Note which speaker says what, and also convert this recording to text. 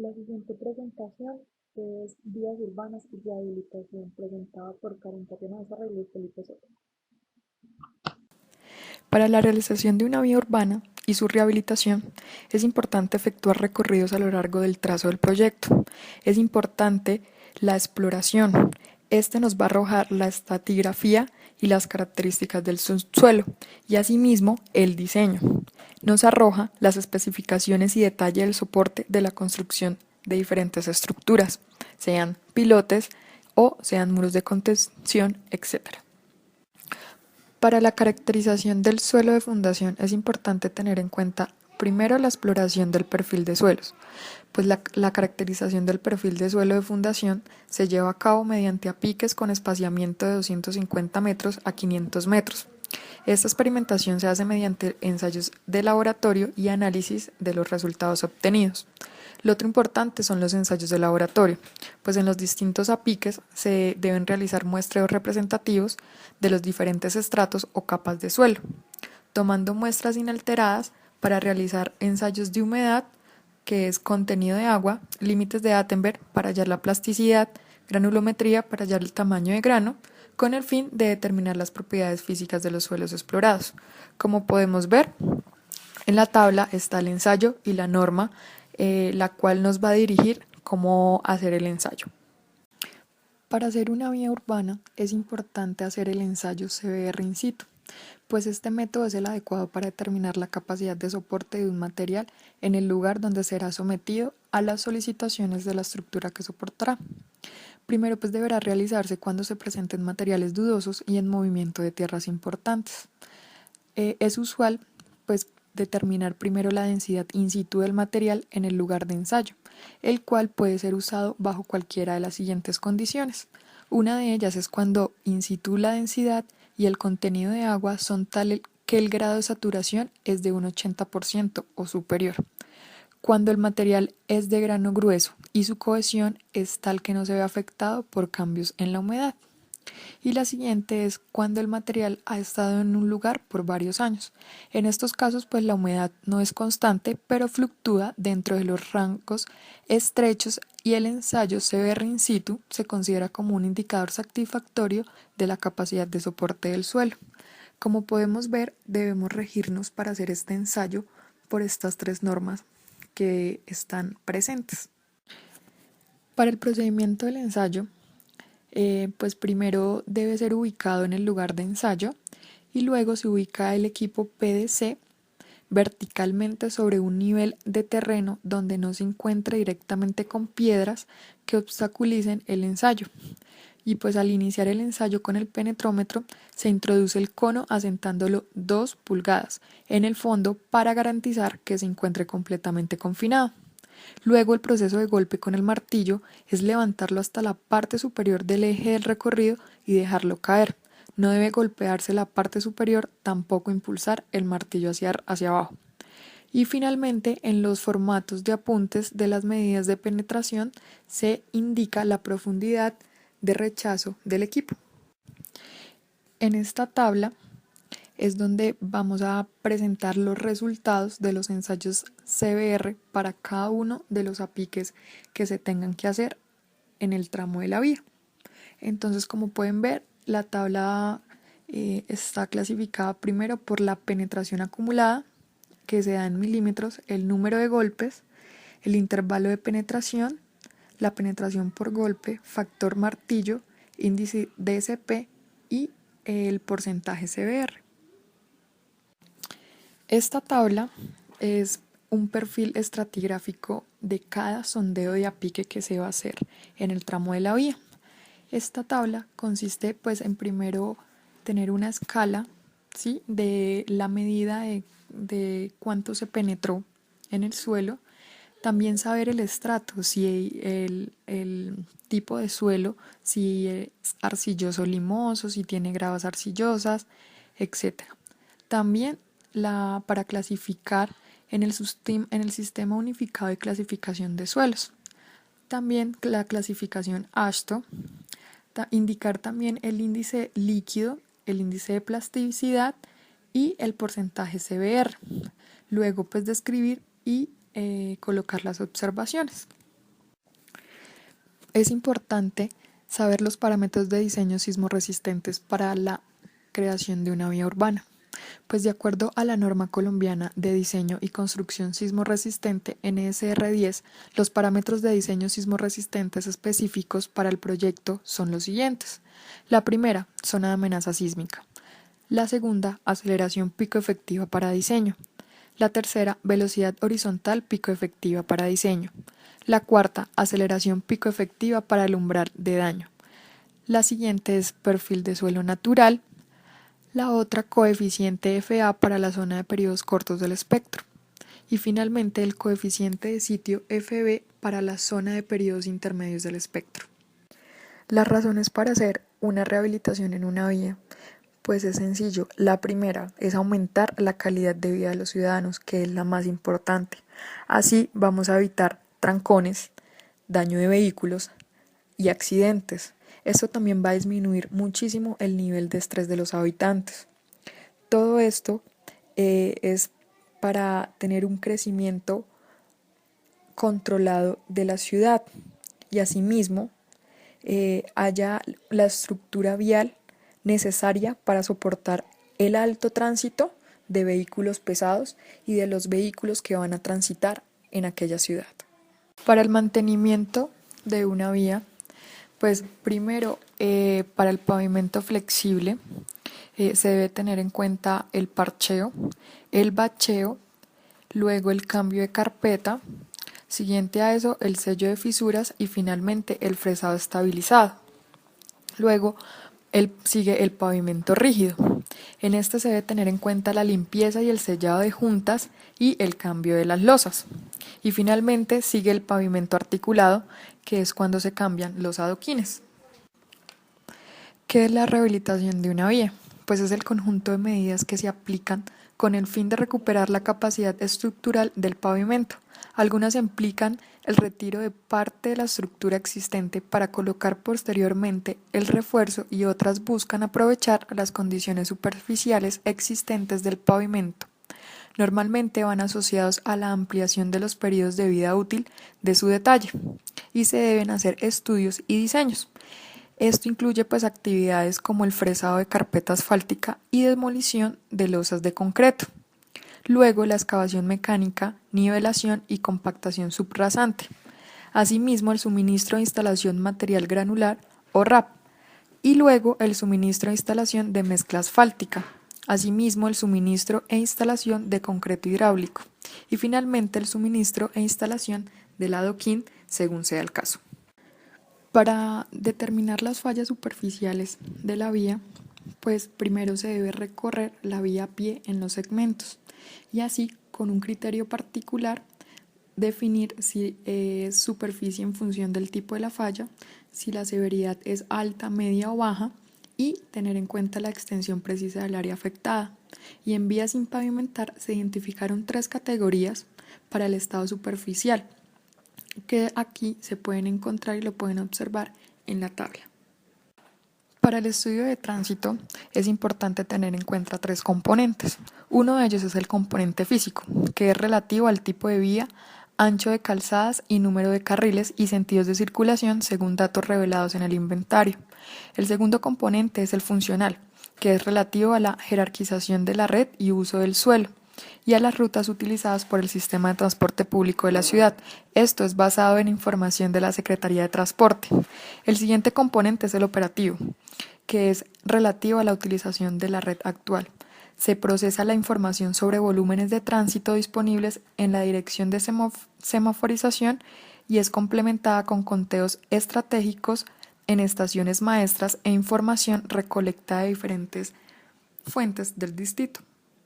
Speaker 1: La siguiente presentación es Vías Urbanas y Rehabilitación, presentada por Karen Tatiana Becerra y Luis Felipe Soto.
Speaker 2: Para la realización de una vía urbana y su rehabilitación, es importante efectuar recorridos a lo largo del trazo del proyecto. Es importante la exploración. Este nos va a arrojar la estratigrafía y las características del subsuelo y asimismo el diseño. Nos arroja las especificaciones y detalle del soporte de la construcción de diferentes estructuras, sean pilotes o sean muros de contención, etc. Para la caracterización del suelo de fundación es importante tener en cuenta primero la exploración del perfil de suelos, pues la caracterización del perfil de suelo de fundación se lleva a cabo mediante apiques con espaciamiento de 250 metros a 500 metros. Esta experimentación se hace mediante ensayos de laboratorio y análisis de los resultados obtenidos. Lo otro importante son los ensayos de laboratorio, pues en los distintos apiques se deben realizar muestreos representativos de los diferentes estratos o capas de suelo, tomando muestras inalteradas para realizar ensayos de humedad, que es contenido de agua, límites de Attenberg para hallar la plasticidad, granulometría para hallar el tamaño de grano, con el fin de determinar las propiedades físicas de los suelos explorados. Como podemos ver, en la tabla está el ensayo y la norma, la cual nos va a dirigir cómo hacer el ensayo. Para hacer una vía urbana es importante hacer el ensayo CBR in situ, pues este método es el adecuado para determinar la capacidad de soporte de un material en el lugar donde será sometido a las solicitaciones de la estructura que soportará. Primero pues deberá realizarse cuando se presenten materiales dudosos y en movimiento de tierras importantes. Es usual pues determinar primero la densidad in situ del material en el lugar de ensayo, el cual puede ser usado bajo cualquiera de las siguientes condiciones. Una de ellas es cuando in situ la densidad y el contenido de agua son tales que el grado de saturación es de un 80% o superior. Cuando el material es de grano grueso y su cohesión es tal que no se ve afectado por cambios en la humedad. Y la siguiente es cuando el material ha estado en un lugar por varios años. En estos casos, pues la humedad no es constante, pero fluctúa dentro de los rangos estrechos y el ensayo CBR in situ se considera como un indicador satisfactorio de la capacidad de soporte del suelo. Como podemos ver, debemos regirnos para hacer este ensayo por estas tres normas que están presentes. Para el procedimiento del ensayo, pues primero debe ser ubicado en el lugar de ensayo y luego se ubica el equipo PDC verticalmente sobre un nivel de terreno donde no se encuentre directamente con piedras que obstaculicen el ensayo. Y pues al iniciar el ensayo con el penetrómetro se introduce el cono asentándolo 2 pulgadas en el fondo para garantizar que se encuentre completamente confinado. Luego el proceso de golpe con el martillo es levantarlo hasta la parte superior del eje del recorrido y dejarlo caer. No debe golpearse la parte superior, tampoco impulsar el martillo hacia abajo. Y finalmente, en los formatos de apuntes de las medidas de penetración se indica la profundidad de rechazo del equipo. En esta tabla es donde vamos a presentar los resultados de los ensayos CBR para cada uno de los apiques que se tengan que hacer en el tramo de la vía. Entonces, como pueden ver, la tabla está clasificada primero por la penetración acumulada, que se da en milímetros, el número de golpes, el intervalo de penetración, la penetración por golpe, factor martillo, índice DSP y el porcentaje CBR. Esta tabla es un perfil estratigráfico de cada sondeo de apique que se va a hacer en el tramo de la vía. Esta tabla consiste pues en primero tener una escala, ¿sí?, de la medida de cuánto se penetró en el suelo. También saber el estrato, si el tipo de suelo, si es arcilloso limoso, si tiene gravas arcillosas, etc. También para clasificar en el sistema unificado de clasificación de suelos. También la clasificación AASHTO, indicar también el índice líquido, el índice de plasticidad y el porcentaje CBR. Luego pues describir y colocar las observaciones. Es importante saber los parámetros de diseño sismorresistentes para la creación de una vía urbana, pues de acuerdo a la norma colombiana de diseño y construcción sismorresistente NSR10, los parámetros de diseño sismorresistentes específicos para el proyecto son los siguientes. La primera, zona de amenaza sísmica. La segunda, aceleración pico efectiva para diseño. La tercera, velocidad horizontal pico efectiva para diseño. La cuarta, aceleración pico efectiva para el umbral de daño. La siguiente es perfil de suelo natural. La otra, coeficiente FA para la zona de periodos cortos del espectro. Y finalmente el coeficiente de sitio FB para la zona de periodos intermedios del espectro. Las razones para hacer una rehabilitación en una vía, pues es sencillo. La primera es aumentar la calidad de vida de los ciudadanos, que es la más importante. Así vamos a evitar trancones, daño de vehículos y accidentes. Esto también va a disminuir muchísimo el nivel de estrés de los habitantes. Todo esto es para tener un crecimiento controlado de la ciudad y asimismo haya la estructura vial necesaria para soportar el alto tránsito de vehículos pesados y de los vehículos que van a transitar en aquella ciudad. Para el mantenimiento de una vía, pues primero, para el pavimento flexible se debe tener en cuenta el parcheo, el bacheo, luego el cambio de carpeta, siguiente a eso el sello de fisuras y finalmente el fresado estabilizado. Luego sigue el pavimento rígido. En este se debe tener en cuenta la limpieza y el sellado de juntas y el cambio de las losas. Y finalmente sigue el pavimento articulado, que es cuando se cambian los adoquines. ¿Qué es la rehabilitación de una vía? Pues es el conjunto de medidas que se aplican con el fin de recuperar la capacidad estructural del pavimento. Algunas implican el retiro de parte de la estructura existente para colocar posteriormente el refuerzo y otras buscan aprovechar las condiciones superficiales existentes del pavimento. Normalmente van asociados a la ampliación de los periodos de vida útil de su detalle y se deben hacer estudios y diseños. Esto incluye pues actividades como el fresado de carpeta asfáltica y demolición de losas de concreto. Luego la excavación mecánica, nivelación y compactación subrasante. Asimismo el suministro de instalación material granular o RAP. Y luego el suministro e instalación de mezcla asfáltica. Asimismo el suministro e instalación de concreto hidráulico. Y finalmente el suministro e instalación del adoquín según sea el caso. Para determinar las fallas superficiales de la vía, pues primero se debe recorrer la vía a pie en los segmentos y así con un criterio particular definir si es superficie en función del tipo de la falla, si la severidad es alta, media o baja y tener en cuenta la extensión precisa del área afectada. Y en vías sin pavimentar se identificaron 3 categorías para el estado superficial, que aquí se pueden encontrar y lo pueden observar en la tabla. Para el estudio de tránsito es importante tener en cuenta 3 componentes. Uno de ellos es el componente físico, que es relativo al tipo de vía, ancho de calzadas y número de carriles y sentidos de circulación según datos revelados en el inventario. El segundo componente es el funcional, que es relativo a la jerarquización de la red y uso del suelo y a las rutas utilizadas por el sistema de transporte público de la ciudad. Esto es basado en información de la Secretaría de Transporte. El siguiente componente es el operativo, que es relativo a la utilización de la red actual. Se procesa la información sobre volúmenes de tránsito disponibles en la dirección de semaforización y es complementada con conteos estratégicos en estaciones maestras e información recolectada de diferentes fuentes del distrito.